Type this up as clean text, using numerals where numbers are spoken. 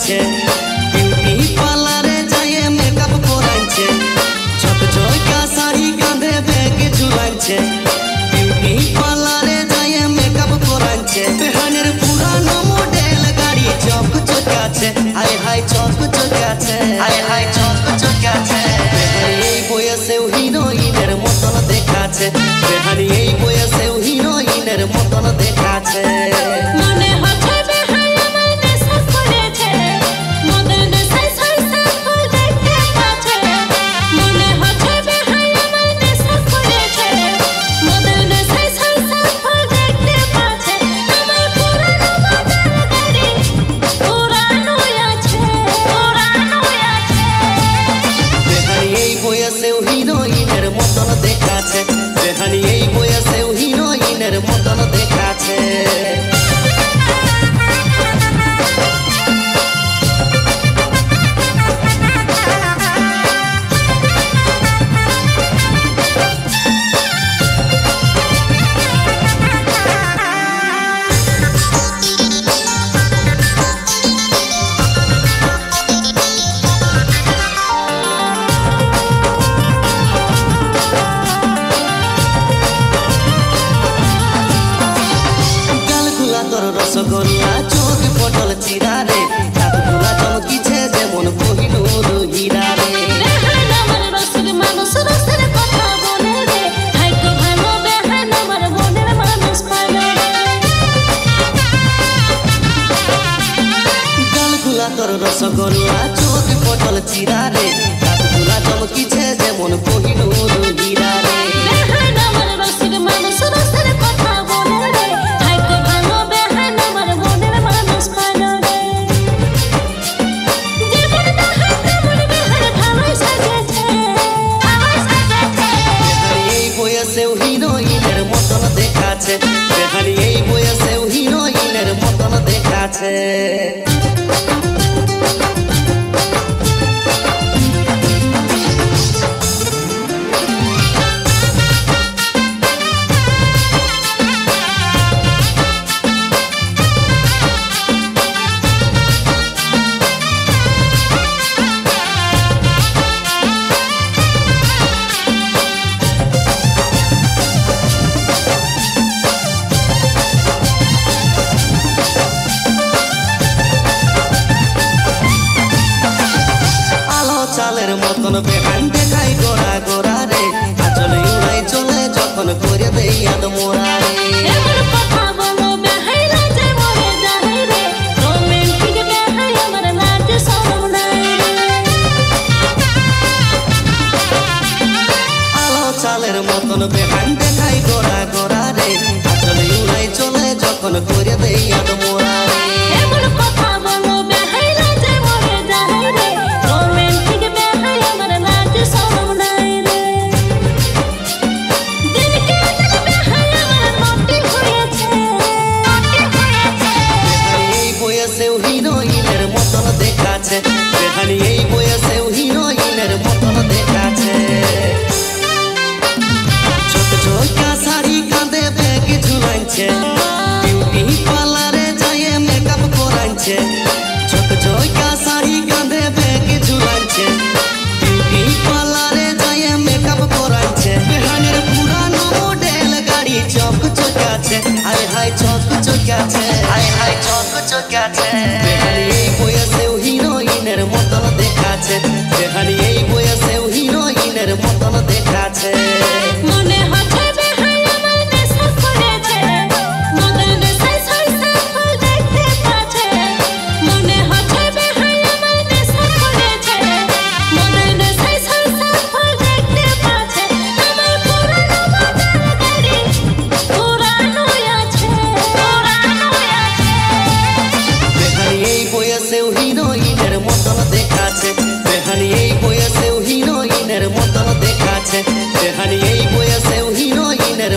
ঝুলাইছে beauty পার্লারে যায় makeup করাইছে ঝকঝকা শাড়ি কাঁধে ব্যাগ ঝুলাইছে বিউটি পার্লারে যায় মেকআপ করাইছে বেহানের পুরানো মডেল গাড়ি চকচকাছে হায় হায় চকচকাছে হায় হায় চকচকাছে এই বয়সেও হিরোইনের মতন দেখাচ্ছে বেহানি এই বয়সেও হিরোইনের মতন দেখাচ্ছে হিরোইনের মতন দেখাচ্ছে বেহানি এই বয়সেও হিরোইনের মতন দেখাচ্ছে রসগোল্লা চোখ পটল চিরা রে কাঠগোলা চমকিছে যেমন কোহিনূর হীরা রে গালগুলা তোর রসগোল্লা চোখ পটল চিরা রে কাঠগোলা চমকিছে যেমন কোহিনূর হীরা রে হিরোইনের মতন দেখাচ্ছে বেহানি এই বয়সেও হিরোইনের মতন দেখাচ্ছে চালের মতন বেহান দেখাই গোরা গোরা রে আচলে উড়াই চলে যখন করে দেই আদ মোরা রে আলো চালের মতন বেহান দেখাই গোরা গোরা রে আচলে উড়াই চলে যখন করে দেই আদ মোরা রে হিরোইনের মতন দেখাচ্ছে বেহানি এই বয়সেও হিরোইনের মতন দেখাচ্ছে ঝকঝকা শাড়ি কাঁধে ব্যাগ ঝুলাইছে বিউটি পার্লারে যায় মেকআপ করাইছে ঝকঝকা শাড়ি কাঁধে ব্যাগ ঝুলাইছে বিউটি পার্লারে যায় মেকআপ করাইছে বেহানের পুরানো মডেল গাড়ি চকচকাছে হায় হায় চকচকাছে হায় হায় চকচকাছে বেহানি এই বয়সেও হিরোইনের মতন দেখাচ্ছে বেহানি এই বয়সেও হিরোইনের মতন দেখাচ্ছে হিরোইনের মতন দেখাচ্ছে বেহানি এই বয়সেও হিরোইনের মতন দেখাচ্ছে বেহানি এই বয়সেও হিরোইনের